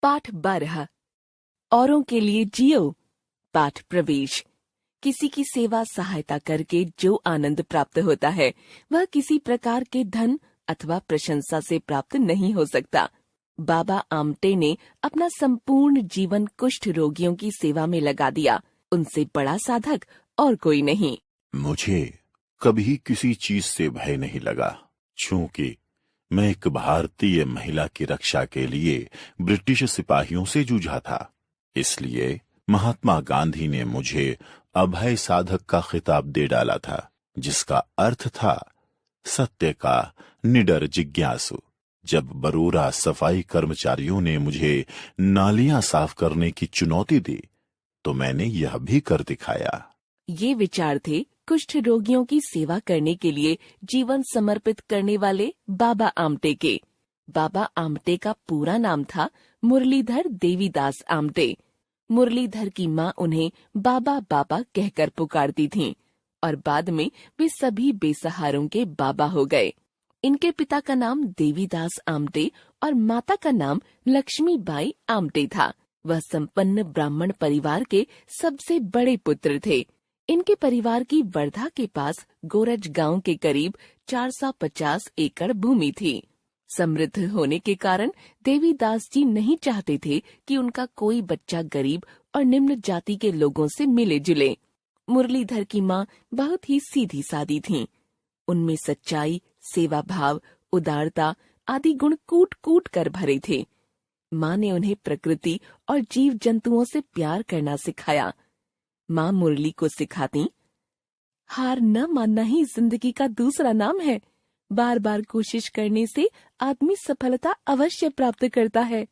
पाठ 12 औरों के लिए जियो। पाठ प्रवेश। किसी की सेवा सहायता करके जो आनंद प्राप्त होता है वह किसी प्रकार के धन अथवा प्रशंसा से प्राप्त नहीं हो सकता। बाबा आमटे ने अपना संपूर्ण जीवन कुष्ठ रोगियों की सेवा में लगा दिया। उनसे बड़ा साधक और कोई नहीं। मुझे कभी किसी चीज से भय नहीं लगा, चूंकि मैं एक भारतीय महिला की रक्षा के लिए ब्रिटिश सिपाहियों से जूझा था। इसलिए महात्मा गांधी ने मुझे अभय साधक का खिताब दे डाला था, जिसका अर्थ था सत्य का निडर जिज्ञासु। जब बरोरा सफाई कर्मचारियों ने मुझे नालियां साफ करने की चुनौती दी तो मैंने यह भी कर दिखाया। ये विचार थे कुष्ठ रोगियों की सेवा करने के लिए जीवन समर्पित करने वाले बाबा आमटे के। बाबा आमटे का पूरा नाम था मुरलीधर देवीदास आमटे। मुरलीधर की माँ उन्हें बाबा बाबा कहकर पुकारती थीं और बाद में वे सभी बेसहारों के बाबा हो गए। इनके पिता का नाम देवीदास आमटे और माता का नाम लक्ष्मीबाई आमटे था। वह संपन्न ब्राह्मण परिवार के सबसे बड़े पुत्र थे। इनके परिवार की वर्धा के पास गोरज गांव के करीब 450 एकड़ भूमि थी। समृद्ध होने के कारण देवीदास जी नहीं चाहते थे कि उनका कोई बच्चा गरीब और निम्न जाति के लोगों से मिले जुले। मुरलीधर की माँ बहुत ही सीधी सादी थीं। उनमें सच्चाई, सेवा भाव, उदारता आदि गुण कूट कूट कर भरे थे। माँ ने उन्हें प्रकृति और जीव जंतुओं से प्यार करना सिखाया। माँ मुरली को सिखाती, हार न मानना ही जिंदगी का दूसरा नाम है। बार बार कोशिश करने से आदमी सफलता अवश्य प्राप्त करता है।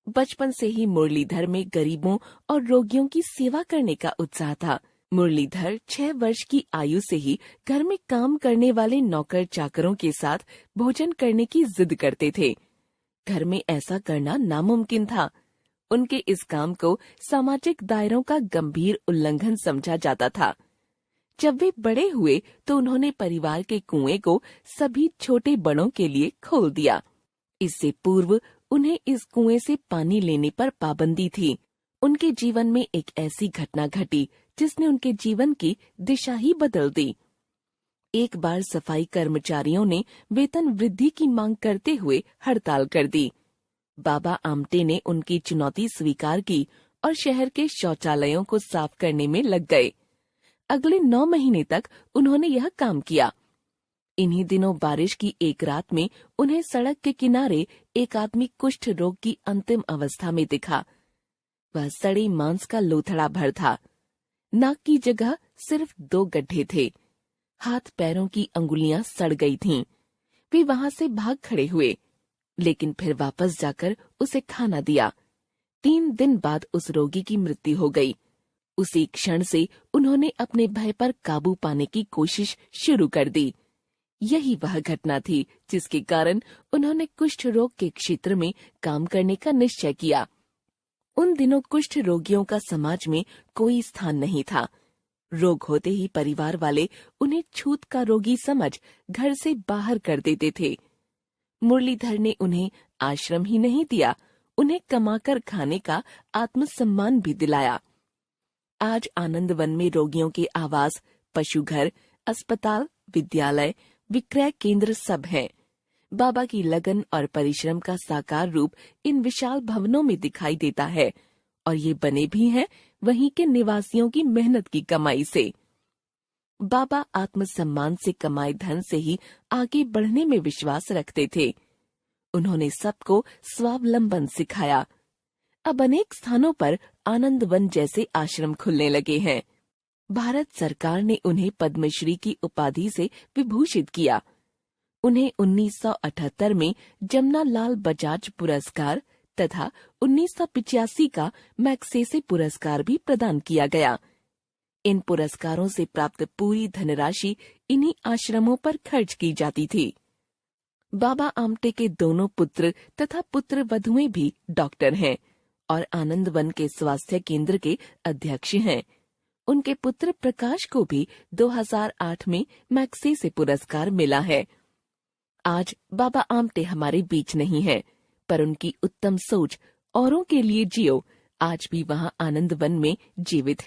बचपन से ही मुरलीधर में गरीबों और रोगियों की सेवा करने का उत्साह था। मुरलीधर 6 वर्ष की आयु से ही घर में काम करने वाले नौकर चाकरों के साथ भोजन करने की जिद करते थे। घर में ऐसा करना नामुमकिन था। उनके इस काम को सामाजिक दायरों का गंभीर उल्लंघन समझा जाता था। जब वे बड़े हुए तो उन्होंने परिवार के कुएं को सभी छोटे बड़ों के लिए खोल दिया। इससे पूर्व उन्हें इस कुएं से पानी लेने पर पाबंदी थी। उनके जीवन में एक ऐसी घटना घटी जिसने उनके जीवन की दिशा ही बदल दी। एक बार सफाई कर्मचारियों ने वेतन वृद्धि की मांग करते हुए हड़ताल कर दी। बाबा आमटे ने उनकी चुनौती स्वीकार की और शहर के शौचालयों को साफ करने में लग गए। अगले 9 महीने तक उन्होंने यह काम किया। इन्हीं दिनों बारिश की एक रात में उन्हें सड़क के किनारे एक आदमी कुष्ठ रोग की अंतिम अवस्था में दिखा। वह सड़े मांस का लोथड़ा भर था। नाक की जगह सिर्फ 2 गड्ढे थे। हाथ पैरों की अंगुलियां सड़ गई थीं। वे वहां से भाग खड़े हुए, लेकिन फिर वापस जाकर उसे खाना दिया। 3 दिन बाद उस रोगी की मृत्यु हो गई। उसी क्षण से उन्होंने अपने भय पर काबू पाने की कोशिश शुरू कर दी। यही वह घटना थी जिसके कारण उन्होंने कुष्ठ रोग के क्षेत्र में काम करने का निश्चय किया। उन दिनों कुष्ठ रोगियों का समाज में कोई स्थान नहीं था। रोग होते ही परिवार वाले उन्हें छूत का रोगी समझ घर से बाहर कर देते थे। मुरलीधर ने उन्हें आश्रम ही नहीं दिया, उन्हें कमाकर खाने का आत्मसम्मान भी दिलाया। आज आनंद वन में रोगियों के आवास, पशुघर, अस्पताल, विद्यालय, विक्रय केंद्र सब हैं। बाबा की लगन और परिश्रम का साकार रूप इन विशाल भवनों में दिखाई देता है और ये बने भी हैं वहीं के निवासियों की मेहनत की कमाई से। बाबा आत्मसम्मान से कमाए धन से ही आगे बढ़ने में विश्वास रखते थे। उन्होंने सबको स्वावलंबन सिखाया। अब अनेक स्थानों पर आनंद वन जैसे आश्रम खुलने लगे हैं। भारत सरकार ने उन्हें पद्मश्री की उपाधि से विभूषित किया। उन्हें 1978 में जमनालाल बजाज पुरस्कार तथा 1985 का मैग्सेसे पुरस्कार भी प्रदान किया गया। इन पुरस्कारों से प्राप्त पूरी धनराशि इन्हीं आश्रमों पर खर्च की जाती थी। बाबा आमटे के दोनों पुत्र तथा पुत्र वधुएं भी डॉक्टर हैं और आनंद वन के स्वास्थ्य केंद्र के अध्यक्ष हैं। उनके पुत्र प्रकाश को भी 2008 में मैग्सेसे पुरस्कार मिला है। आज बाबा आमटे हमारे बीच नहीं है, पर उनकी उत्तम सोच औरों के लिए जियो आज भी वहाँ आनंद वन में जीवित है।